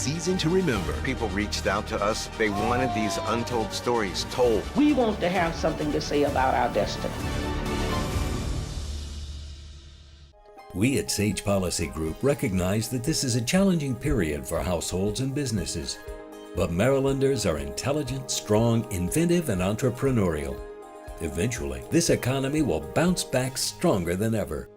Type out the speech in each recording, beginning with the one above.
season to remember. People reached out to us. They wanted these untold stories told. We want to have something to say about our destiny. We at Sage Policy Group recognize that this is a challenging period for households and businesses. But Marylanders are intelligent, strong, inventive, and entrepreneurial. Eventually, this economy will bounce back stronger than ever.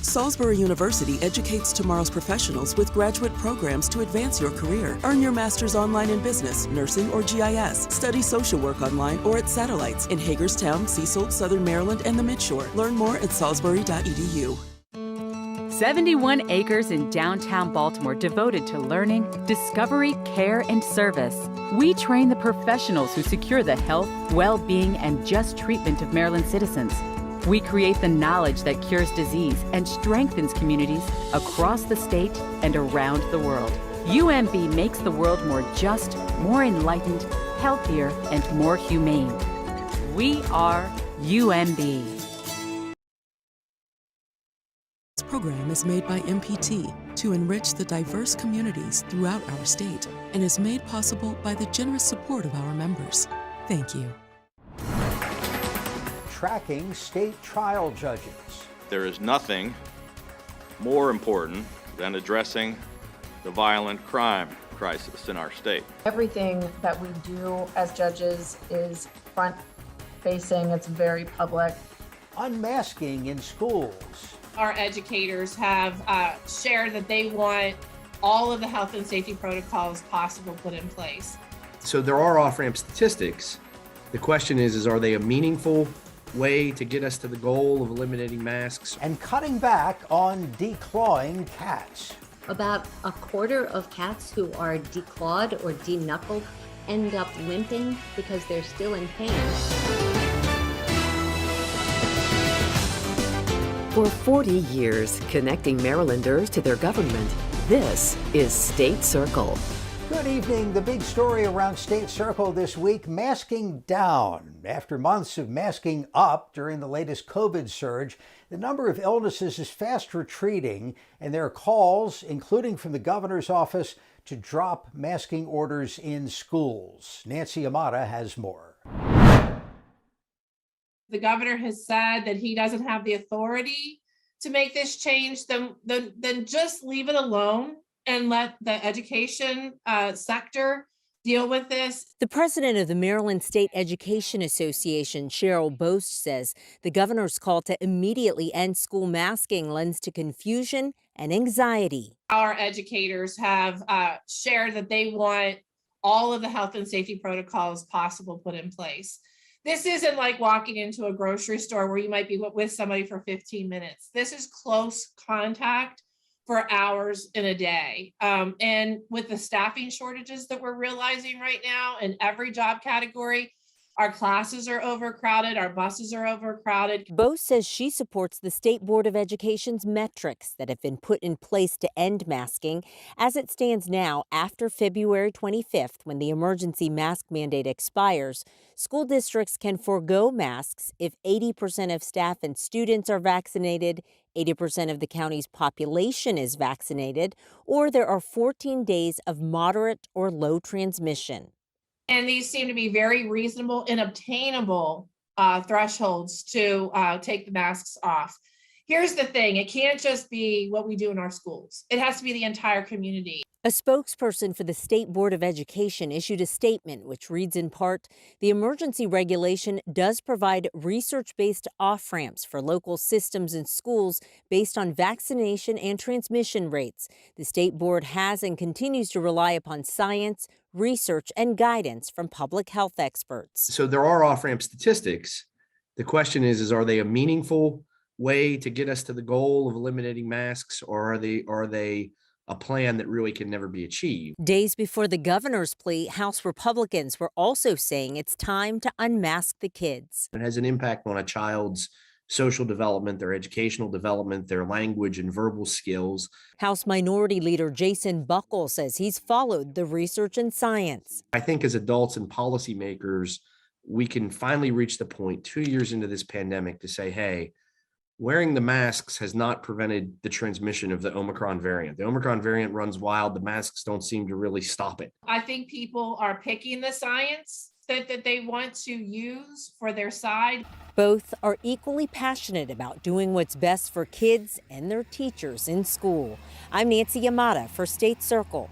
Salisbury University educates tomorrow's professionals with graduate programs to advance your career. Earn your master's online in business, nursing, or GIS. Study social work online or at Satellites in Hagerstown, Cecil, Southern Maryland, and the Midshore. Learn more at salisbury.edu. 71 acres in downtown Baltimore devoted to learning, discovery, care, and service. We train the professionals who secure the health, well-being, and just treatment of Maryland citizens. We create the knowledge that cures disease and strengthens communities across the state and around the world. UMB makes the world more just, more enlightened, healthier, and more humane. We are UMB. This program is made by MPT to enrich the diverse communities throughout our state and is made possible by the generous support of our members. Thank you. Tracking state trial judges. There is nothing more important than addressing the violent crime crisis in our state. Everything that we do as judges is front-facing, it's very public. Unmasking in schools. Our educators have shared that they want all of the health and safety protocols possible put in place. So there are off-ramp statistics. The question is are they a meaningful way to get us to the goal of eliminating masks? And cutting back on declawing cats. About a quarter of cats who are declawed or deknuckled end up limping because they're still in pain. For 40 years, connecting Marylanders to their government, this is State Circle. Good evening. The big story around State Circle this week, masking down. After months of masking up during the latest COVID surge, the number of illnesses is fast retreating, and there are calls, including from the governor's office, to drop masking orders in schools. Nancy Amata has more. The governor has said that he doesn't have the authority to make this change, then just leave it alone and let the education sector deal with this. The president of the Maryland State Education Association, Cheryl Boast, says the governor's call to immediately end school masking lends to confusion and anxiety. Our educators have shared that they want all of the health and safety protocols possible put in place. This isn't like walking into a grocery store where you might be with somebody for 15 minutes. This is close contact for hours in a day. And with the staffing shortages that we're realizing right now in every job category, our classes are overcrowded, our buses are overcrowded. Bose says she supports the State Board of Education's metrics that have been put in place to end masking. As it stands now, after February 25th, when the emergency mask mandate expires, school districts can forego masks if 80% of staff and students are vaccinated, 80% of the county's population is vaccinated, or there are 14 days of moderate or low transmission. And these seem to be very reasonable and obtainable thresholds to take the masks off. Here's the thing, it can't just be what we do in our schools. It has to be the entire community. A spokesperson for the State Board of Education issued a statement which reads in part, the emergency regulation does provide research-based off-ramps for local systems and schools based on vaccination and transmission rates. The State Board has and continues to rely upon science, research, and guidance from public health experts. So there are off-ramp statistics. The question is are they a meaningful way to get us to the goal of eliminating masks, or are they a plan that really can never be achieved? Days before the governor's plea, House Republicans were also saying it's time to unmask the kids. It has an impact on a child's social development, their educational development, their language and verbal skills. House Minority Leader Jason Buckle says he's followed the research and science. I think as adults and policymakers, we can finally reach the point 2 years into this pandemic to say, hey, wearing the masks has not prevented the transmission of the Omicron variant. The Omicron variant runs wild. The masks don't seem to really stop it. I think people are picking the science that they want to use for their side. Both are equally passionate about doing what's best for kids and their teachers in school. I'm Nancy Yamada for State Circle.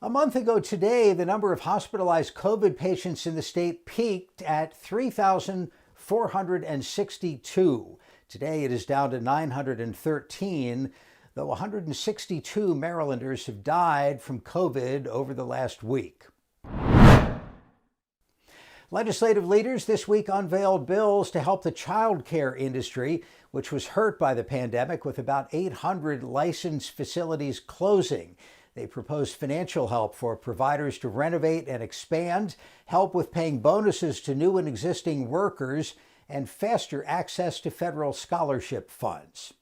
A month ago today, the number of hospitalized COVID patients in the state peaked at 3,462. Today it is down to 913, though 162 Marylanders have died from COVID over the last week. Legislative leaders this week unveiled bills to help the child care industry, which was hurt by the pandemic, with about 800 licensed facilities closing. They proposed financial help for providers to renovate and expand, help with paying bonuses to new and existing workers, and faster access to federal scholarship funds.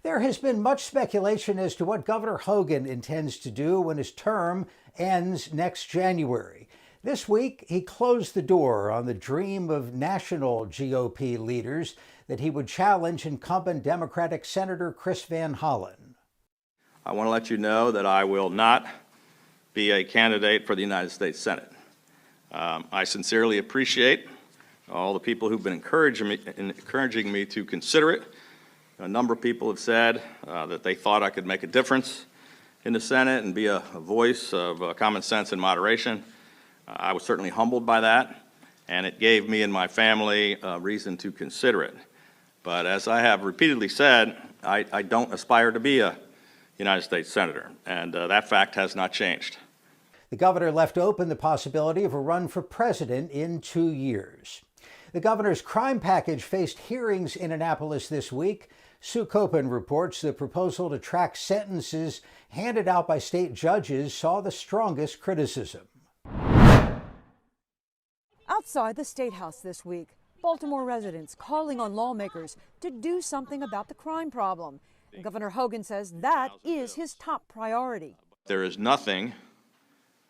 There has been much speculation as to what Governor Hogan intends to do when his term ends next January. This week, he closed the door on the dream of national GOP leaders that he would challenge incumbent Democratic Senator Chris Van Hollen. I want to let you know that I will not be a candidate for the United States Senate. I sincerely appreciate all the people who've been encouraging me to consider it. A number of people have said that they thought I could make a difference in the Senate and be a voice of common sense and moderation. I was certainly humbled by that, and it gave me and my family a reason to consider it. But as I have repeatedly said, I don't aspire to be a United States Senator, and that fact has not changed. The governor left open the possibility of a run for president in 2 years. The governor's crime package faced hearings in Annapolis this week. Sue Copen reports the proposal to track sentences handed out by state judges saw the strongest criticism. Outside the State House this week, Baltimore residents calling on lawmakers to do something about the crime problem. And Governor Hogan says that is his top priority. There is nothing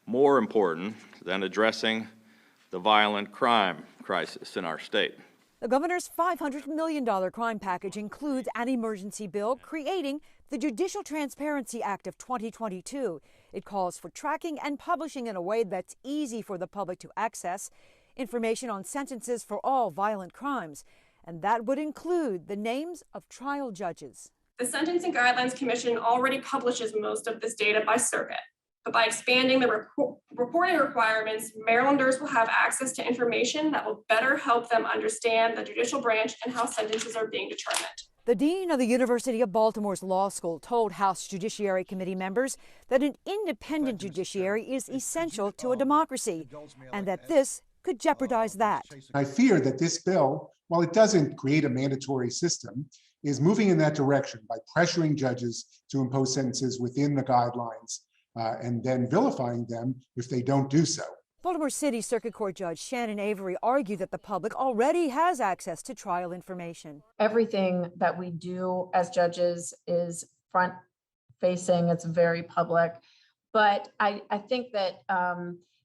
more important than addressing the violent crime crisis in our state. The governor's $500 million crime package includes an emergency bill creating the Judicial Transparency Act of 2022. It calls for tracking and publishing in a way that's easy for the public to access information on sentences for all violent crimes, and that would include the names of trial judges. The Sentencing Guidelines Commission already publishes most of this data by circuit, but by expanding the reporting requirements, Marylanders will have access to information that will better help them understand the judicial branch and how sentences are being determined. The dean of the University of Baltimore's law school told House Judiciary Committee members that an independent judiciary is essential to a democracy, and that this could jeopardize that. I fear that this bill, while it doesn't create a mandatory system, is moving in that direction by pressuring judges to impose sentences within the guidelines and then vilifying them if they don't do so. Baltimore City Circuit Court Judge Shannon Avery argued that the public already has access to trial information. Everything that we do as judges is front facing, it's very public. But I think that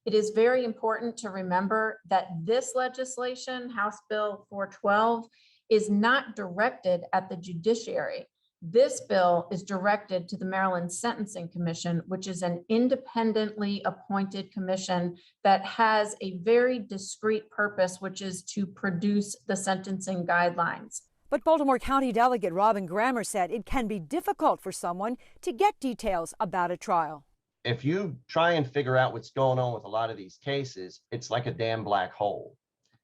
it is very important to remember that this legislation, House Bill 412, is not directed at the judiciary. This bill is directed to the Maryland Sentencing Commission, which is an independently appointed commission that has a very discrete purpose, which is to produce the sentencing guidelines. But Baltimore County Delegate Robin Grammer said it can be difficult for someone to get details about a trial. If you try and figure out what's going on with a lot of these cases, it's like a damn black hole.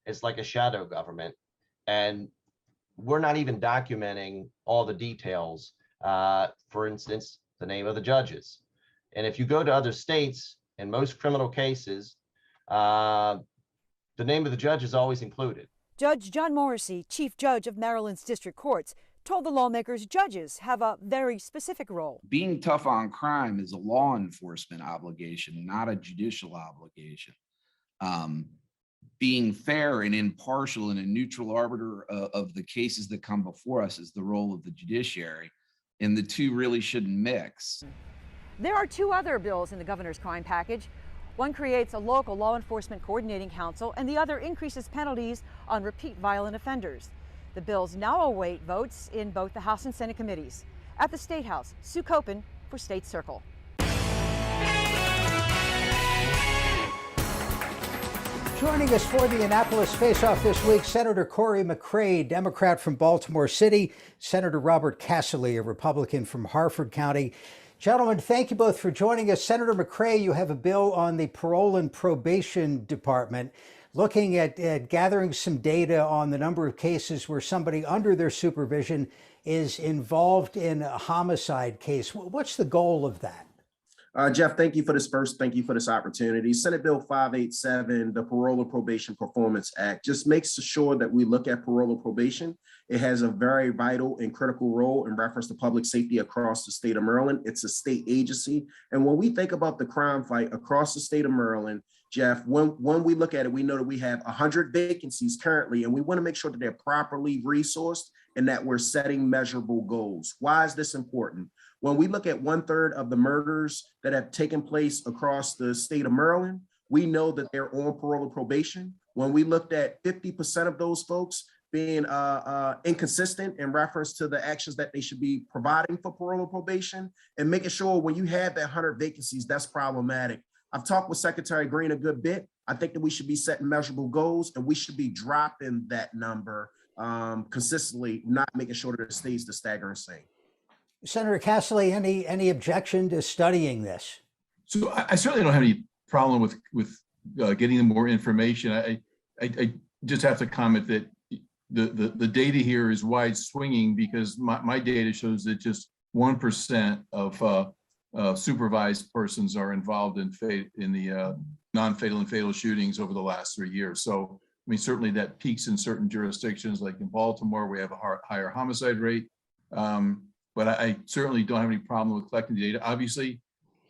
It's like a shadow government. And we're not even documenting all the details. For instance, the name of the judges. And if you go to other states, in most criminal cases, the name of the judge is always included. Judge John Morrissey, Chief Judge of Maryland's District Courts, told the lawmakers judges have a very specific role. Being tough on crime is a law enforcement obligation, not a judicial obligation. Being fair and impartial and a neutral arbiter of the cases that come before us is the role of the judiciary, and the two really shouldn't mix. There are two other bills in the governor's crime package. One creates a local law enforcement coordinating council, and the other increases penalties on repeat violent offenders. The bills now await votes in both the House and Senate committees. At the State House, Sue Copen for State Circle. Joining us for the Annapolis Faceoff this week, Senator Cory McCray, Democrat from Baltimore City, Senator Robert Casserly, a Republican from Harford County. Gentlemen, thank you both for joining us. Senator McCray, you have a bill on the Parole and Probation Department looking at gathering some data on the number of cases where somebody under their supervision is involved in a homicide case. What's the goal of that? Jeff, thank you for this thank you for this opportunity. Senate Bill 587, the Parole and Probation Performance Act, just makes sure that we look at parole and probation. It has a very vital and critical role in reference to public safety across the state of Maryland. It's a state agency. And when we think about the crime fight across the state of Maryland, Jeff, when we look at it, we know that we have 100 vacancies currently, and we want to make sure that they're properly resourced and that we're setting measurable goals. Why is this important? When we look at 1/3 of the murders that have taken place across the state of Maryland, we know that they're on parole and probation. When we looked at 50% of those folks being inconsistent in reference to the actions that they should be providing for parole and probation, and making sure when you have that 100 vacancies, that's problematic. I've talked with Secretary Green a good bit. I think that we should be setting measurable goals, and we should be dropping that number consistently, not making sure that it stays the staggering same. Senator Casserly, any objection to studying this? So I certainly don't have any problem with getting more information. I just have to comment that the data here is wide swinging, because my data shows that just 1% of supervised persons are involved in the non-fatal and fatal shootings over the last 3 years. So I mean, certainly that peaks in certain jurisdictions, like in Baltimore, we have a higher homicide rate. But I certainly don't have any problem with collecting the data. Obviously,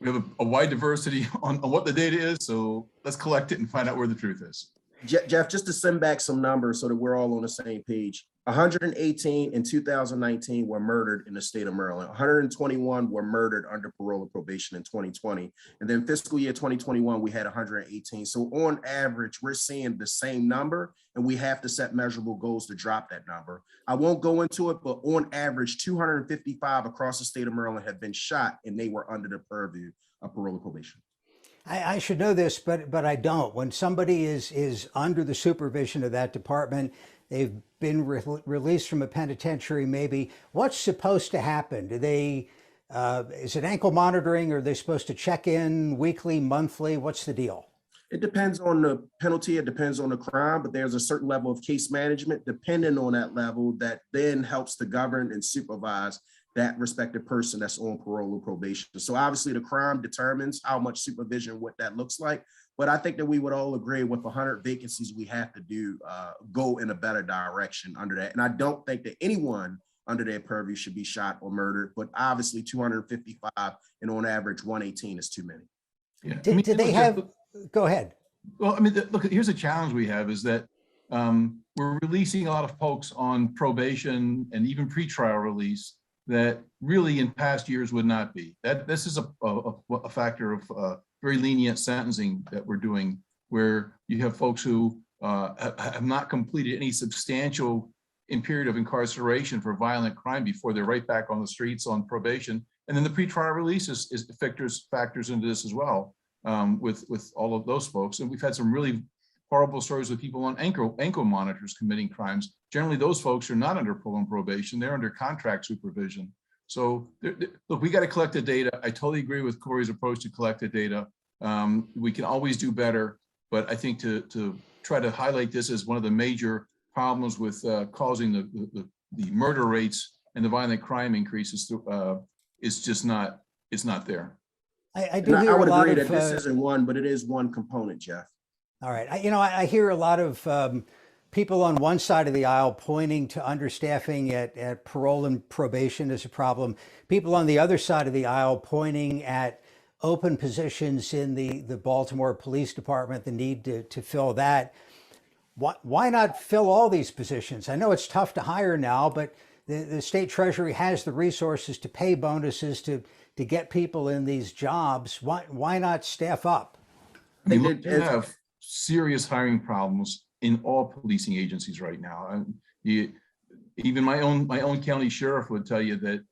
we have a wide diversity on what the data is, so let's collect it and find out where the truth is. Jeff, just to send back some numbers so that we're all on the same page. 118 in 2019 were murdered in the state of Maryland. 121 were murdered under parole and probation in 2020. And then fiscal year 2021, we had 118. So on average, we're seeing the same number, and we have to set measurable goals to drop that number. I won't go into it, but on average, 255 across the state of Maryland have been shot, and they were under the purview of parole and probation. I should know this, but I don't. When somebody is under the supervision of that department, they've been released from a penitentiary, maybe. What's supposed to happen? Do they, is it ankle monitoring? Or are they supposed to check in weekly, monthly? What's the deal? It depends on the penalty. It depends on the crime, but there's a certain level of case management depending on that level that then helps to govern and supervise that respective person that's on parole or probation. So obviously the crime determines how much supervision, what that looks like. But I think that we would all agree with 100 vacancies, we have to go in a better direction under that. And I don't think that anyone under their purview should be shot or murdered, but obviously 255 and on average 118 is too many. Yeah. Did they have, go ahead. Well, I mean, look, here's a challenge we have is that we're releasing a lot of folks on probation and even pretrial release that really in past years would not be. This is a factor of very lenient sentencing that we're doing, where you have folks who have not completed any substantial period of incarceration for violent crime before they're right back on the streets on probation. And then the pretrial release factors into this as well, with all of those folks. And we've had some really horrible stories with people on ankle monitors committing crimes. Generally, those folks are not under parole and probation; they're under contract supervision. So, look, we got to collect the data. I totally agree with Cory's approach to collect the data. We can always do better, but I think to try to highlight this as one of the major problems with causing the murder rates and the violent crime increases is just not. It's not there. I do hear I would a lot agree of, that this isn't one, but it is one component, Jeff. All right. I hear a lot of people on one side of the aisle pointing to understaffing at parole and probation as a problem. People on the other side of the aisle pointing at open positions in the Baltimore Police Department, the need to fill that. Why not fill all these positions? I know it's tough to hire now, but the state treasury has the resources to pay bonuses to get people in these jobs. Why not staff up? We have serious hiring problems in all policing agencies right now. And even my own county sheriff would tell you that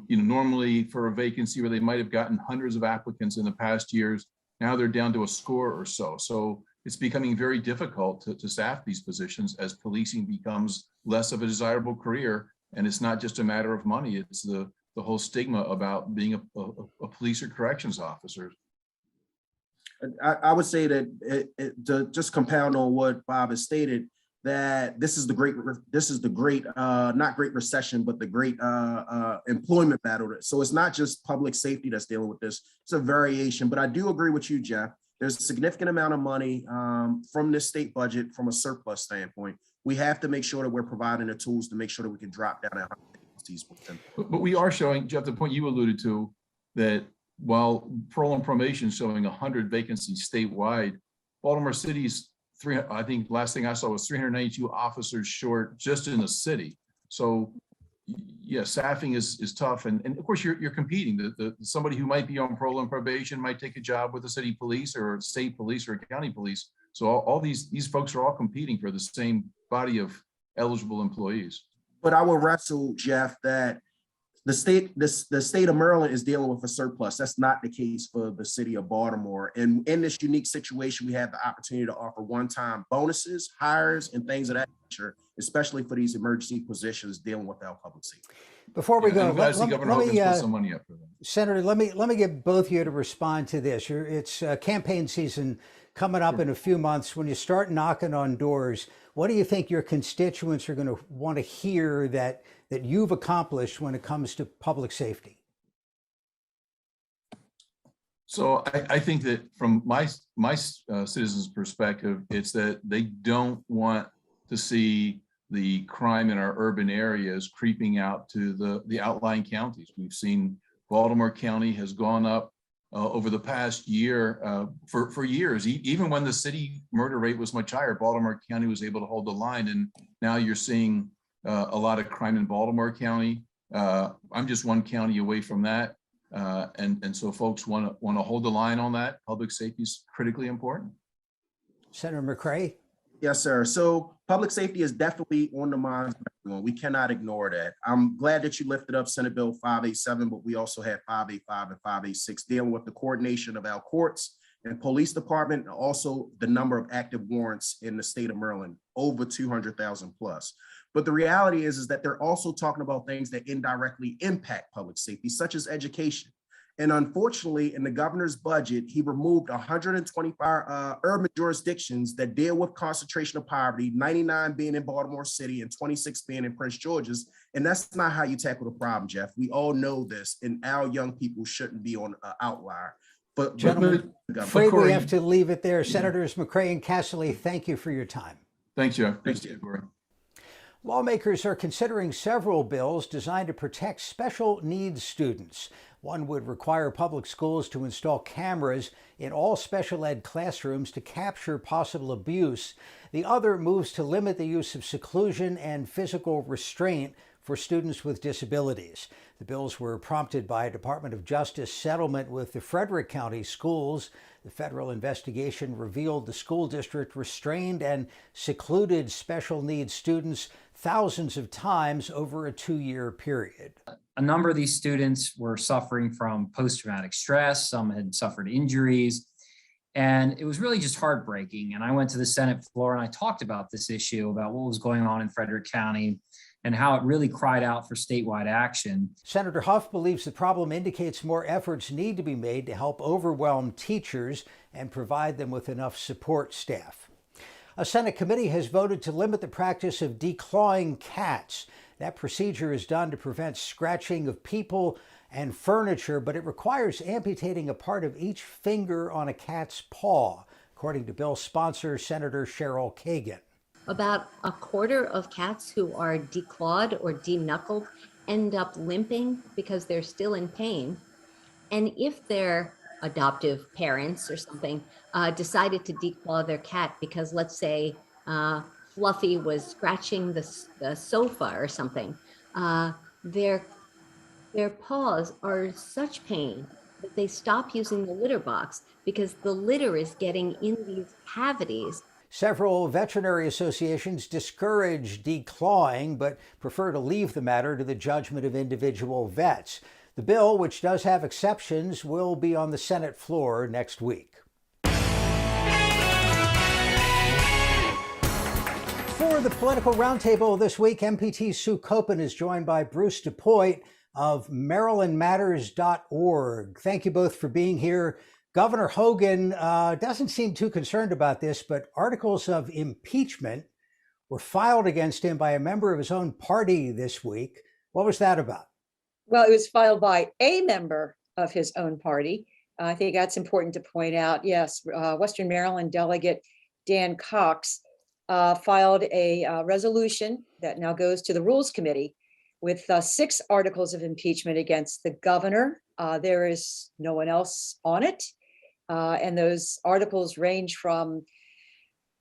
normally for a vacancy where they might have gotten hundreds of applicants in the past years, now they're down to a score or so. So it's becoming very difficult to staff these positions as policing becomes less of a desirable career. And it's not just a matter of money, it's the whole stigma about being a police or corrections officer. I would say that to just compound on what Bob has stated, that this is the great not great recession, but the great employment battle. So it's not just public safety that's dealing with this. It's a variation, but I do agree with you, Jeff. There's a significant amount of money from this state budget from a surplus standpoint. We have to make sure that we're providing the tools to make sure that we can drop down our vacancies with them. But we are showing, Jeff, the point you alluded to, that while parole and probation is showing 100 vacancies statewide, Baltimore City's I think last thing I saw was 392 officers short just in the city. So yeah, staffing is tough. And of course you're competing. Somebody who might be on parole and probation might take a job with the city police or state police or county police. So all these folks are all competing for the same body of eligible employees. But I will wrestle, Jeff, that the state of Maryland is dealing with a surplus. That's not the case for the city of Baltimore. And in this unique situation, we have the opportunity to offer one-time bonuses, hires, and things of that nature, especially for these emergency positions dealing with our public safety. Before we go, let me put some money up for them. Senator, let me get both of you to respond to this. It's campaign season coming up in a few months. When you start knocking on doors, what do you think your constituents are going to want to hear that you've accomplished when it comes to public safety? So I think that from my citizens' perspective, it's that they don't want to see the crime in our urban areas creeping out to the outlying counties. We've seen Baltimore County has gone up over the past year for years. Even when the city murder rate was much higher, Baltimore County was able to hold the line. And now you're seeing a lot of crime in Baltimore County. I'm just one county away from that. And so folks want to hold the line on that. Public safety is critically important. Senator McCray. Yes, sir. So public safety is definitely on the minds of everyone. We cannot ignore that. I'm glad that you lifted up Senate Bill 587, but we also have 585 and 586 dealing with the coordination of our courts and police department, and also the number of active warrants in the state of Maryland, over 200,000 plus. But the reality is that they're also talking about things that indirectly impact public safety, such as education. And unfortunately, in the governor's budget, he removed 125 urban jurisdictions that deal with concentration of poverty, 99 being in Baltimore City and 26 being in Prince George's. And that's not how you tackle the problem, Jeff. We all know this, and our young people shouldn't be on an outlier. But gentlemen, afraid we have to leave it there. Senators McCray and Casserly, thank you for your time. Thanks, Jeff. Thank you, Corey. Lawmakers are considering several bills designed to protect special needs students. One would require public schools to install cameras in all special ed classrooms to capture possible abuse. The other moves to limit the use of seclusion and physical restraint for students with disabilities. The bills were prompted by a Department of Justice settlement with the Frederick County schools. The federal investigation revealed the school district restrained and secluded special needs students thousands of times over a 2-year period. A number of these students were suffering from post-traumatic stress. Some had suffered injuries, and it was really just heartbreaking. And I went to the Senate floor and I talked about this issue, about what was going on in Frederick County and how it really cried out for statewide action. Senator Huff believes the problem indicates more efforts need to be made to help overwhelmed teachers and provide them with enough support staff. A Senate committee has voted to limit the practice of declawing cats. That procedure is done to prevent scratching of people and furniture, but it requires amputating a part of each finger on a cat's paw, according to bill sponsor Senator Cheryl Kagan. About a quarter of cats who are declawed or deknuckled end up limping because they're still in pain. And if their adoptive parents or something decided to declaw their cat because, let's say, Fluffy was scratching the sofa or something, their paws are such pain that they stop using the litter box because the litter is getting in these cavities. Several veterinary associations discourage declawing, but prefer to leave the matter to the judgment of individual vets. The bill, which does have exceptions, will be on the Senate floor next week. For the political roundtable this week, MPT Sue Copen is joined by Bruce DuPoit of MarylandMatters.org. Thank you both for being here. Governor Hogan doesn't seem too concerned about this, but articles of impeachment were filed against him by a member of his own party this week. What was that about? Well, it was filed by a member of his own party. I think that's important to point out. Yes, Western Maryland delegate Dan Cox filed a resolution that now goes to the Rules Committee with 6 articles of impeachment against the governor. There is no one else on it. And those articles range from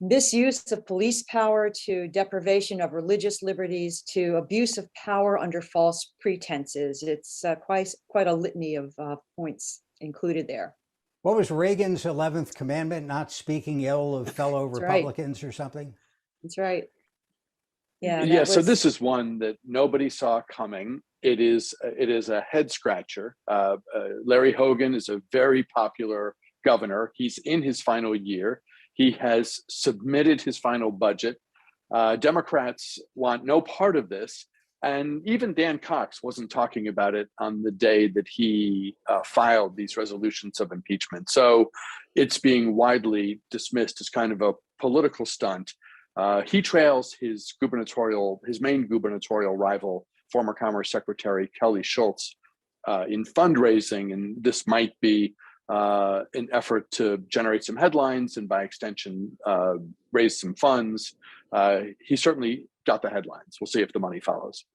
misuse of police power to deprivation of religious liberties to abuse of power under false pretenses. It's quite a litany of points included there. What was Reagan's 11th commandment? Not speaking ill of fellow Republicans or something? That's right. Yeah. Yeah. So this is one that nobody saw coming. It is a head scratcher. Larry Hogan is a very popular governor. He's in his final year. He has submitted his final budget. Democrats want no part of this. And even Dan Cox wasn't talking about it on the day that he filed these resolutions of impeachment. So it's being widely dismissed as kind of a political stunt. He trails his main gubernatorial rival, former Commerce Secretary Kelly Schultz, in fundraising. And this might be an effort to generate some headlines and by extension, raise some funds. He certainly got the headlines. We'll see if the money follows.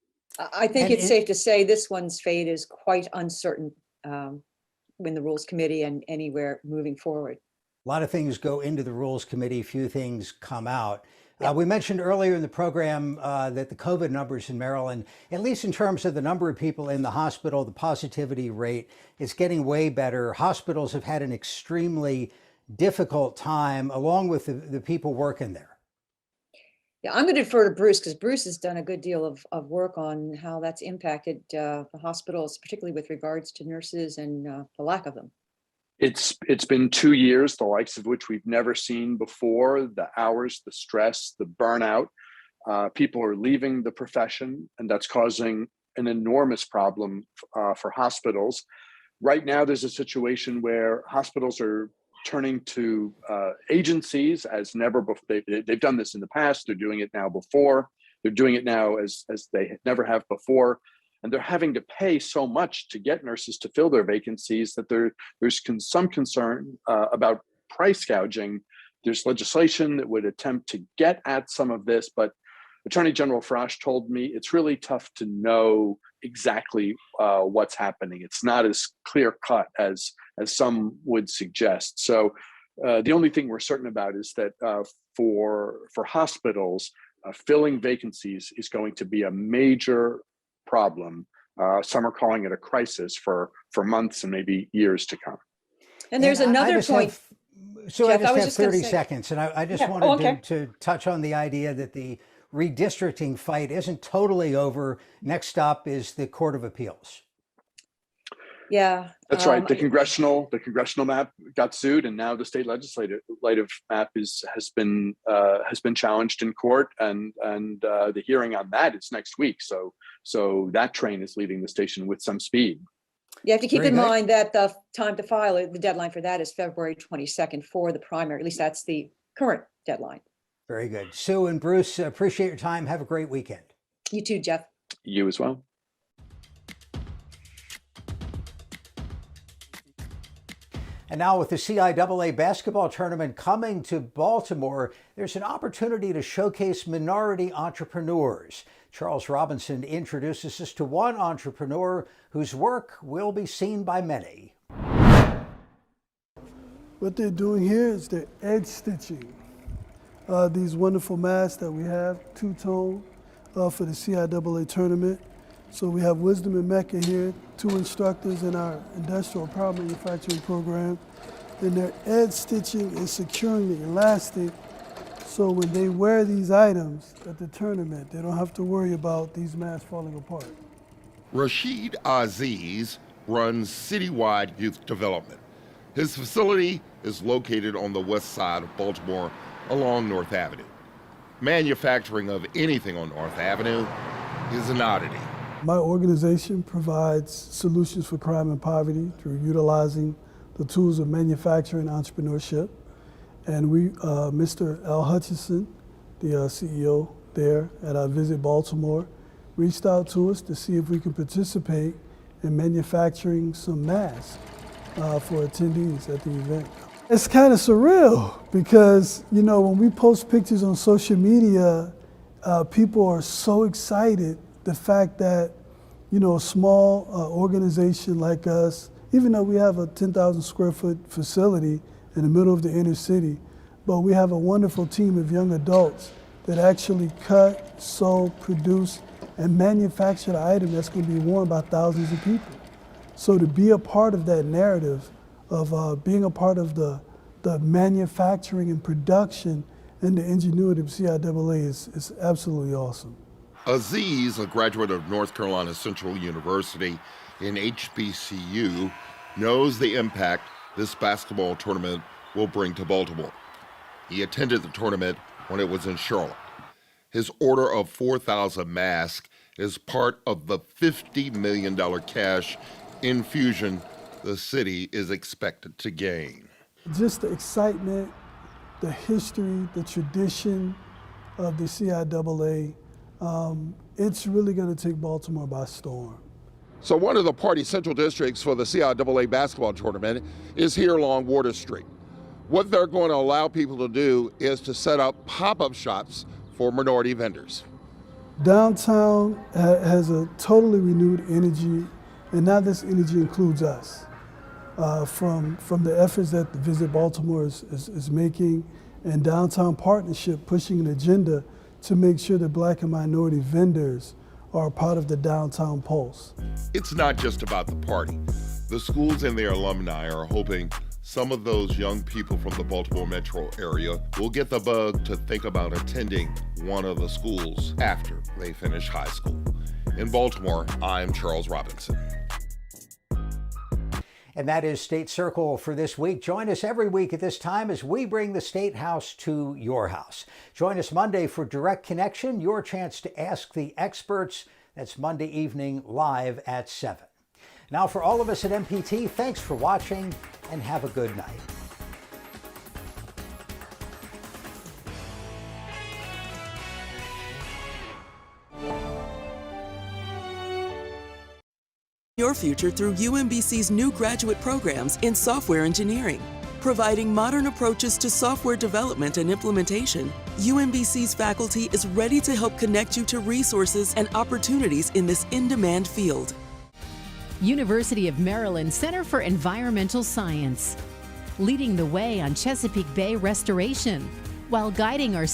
I think it's safe to say this one's fate is quite uncertain in the Rules Committee and anywhere moving forward. A lot of things go into the Rules Committee, few things come out. We mentioned earlier in the program that the COVID numbers in Maryland, at least in terms of the number of people in the hospital, the positivity rate is getting way better. Hospitals have had an extremely difficult time, along with the people working there. Yeah, I'm going to defer to Bruce because Bruce has done a good deal of work on how that's impacted the hospitals, particularly with regards to nurses and the lack of them. It's been 2 years, the likes of which we've never seen before. The hours, the stress, the burnout. People are leaving the profession, and that's causing an enormous problem for hospitals. Right now, there's a situation where hospitals are turning to agencies as never before. They've done this in the past. They're doing it now before. They're doing it now as they never have before. And they're having to pay so much to get nurses to fill their vacancies that there's some concern about price gouging. There's legislation that would attempt to get at some of this, but Attorney General Frosch told me it's really tough to know exactly what's happening. It's not as clear cut as some would suggest. So the only thing we're certain about is that for hospitals, filling vacancies is going to be a major problem. Some are calling it a crisis for months and maybe years to come. And there's another point. So Jeff, I just have 30 seconds, and I just wanted to touch on the idea that the redistricting fight isn't totally over. Next stop is the Court of Appeals. Yeah, that's right. The congressional map got sued, and now the state legislative map has been challenged in court, and the hearing on that is next week. So that train is leaving the station with some speed. You have to keep in mind that the time to file it, the deadline for that is February 22nd for the primary. At least that's the current deadline. Very good. Sue and Bruce, appreciate your time. Have a great weekend. You too, Jeff. You as well. And now with the CIAA basketball tournament coming to Baltimore, there's an opportunity to showcase minority entrepreneurs. Charles Robinson introduces us to one entrepreneur whose work will be seen by many. What they're doing here is they're edge stitching these wonderful masks that we have, two-tone, for the CIAA tournament. So we have Wisdom and Mecca here, 2 instructors in our industrial power manufacturing program. And their edge stitching is securing the elastic, so when they wear these items at the tournament, they don't have to worry about these masks falling apart. Rashid Aziz runs citywide youth development. His facility is located on the west side of Baltimore along North Avenue. Manufacturing of anything on North Avenue is an oddity. My organization provides solutions for crime and poverty through utilizing the tools of manufacturing and entrepreneurship. And we, Mr. Al Hutchinson, the CEO there at our Visit Baltimore, reached out to us to see if we could participate in manufacturing some masks for attendees at the event. It's kind of surreal because, you know, when we post pictures on social media, people are so excited. The fact that, you know, a small organization like us, even though we have a 10,000 square foot facility in the middle of the inner city, but we have a wonderful team of young adults that actually cut, sew, produce, and manufacture the item that's going to be worn by thousands of people. So to be a part of that narrative of being a part of the manufacturing and production and the ingenuity of CIAA is absolutely awesome. Aziz, a graduate of North Carolina Central University in HBCU, knows the impact this basketball tournament will bring to Baltimore. He attended the tournament when it was in Charlotte. His order of 4,000 masks is part of the $50 million cash infusion the city is expected to gain. Just the excitement, the history, the tradition of the CIAA, it's really going to take Baltimore by storm. So one of the party central districts for the CIAA basketball tournament is here along Water Street. What they're going to allow people to do is to set up pop-up shops for minority vendors. Downtown has a totally renewed energy, and now this energy includes us. From the efforts that the Visit Baltimore is making, and Downtown Partnership pushing an agenda to make sure that Black and minority vendors are a part of the Downtown Pulse. It's not just about the party. The schools and their alumni are hoping some of those young people from the Baltimore metro area will get the bug to think about attending one of the schools after they finish high school. In Baltimore, I'm Charles Robinson. And that is State Circle for this week. Join us every week at this time as we bring the State House to your house. Join us Monday for Direct Connection, your chance to ask the experts. That's Monday evening live at 7. Now for all of us at MPT, thanks for watching and have a good night. Your future through UMBC's new graduate programs in software engineering. Providing modern approaches to software development and implementation, UMBC's faculty is ready to help connect you to resources and opportunities in this in-demand field. University of Maryland Center for Environmental Science, leading the way on Chesapeake Bay restoration while guiding our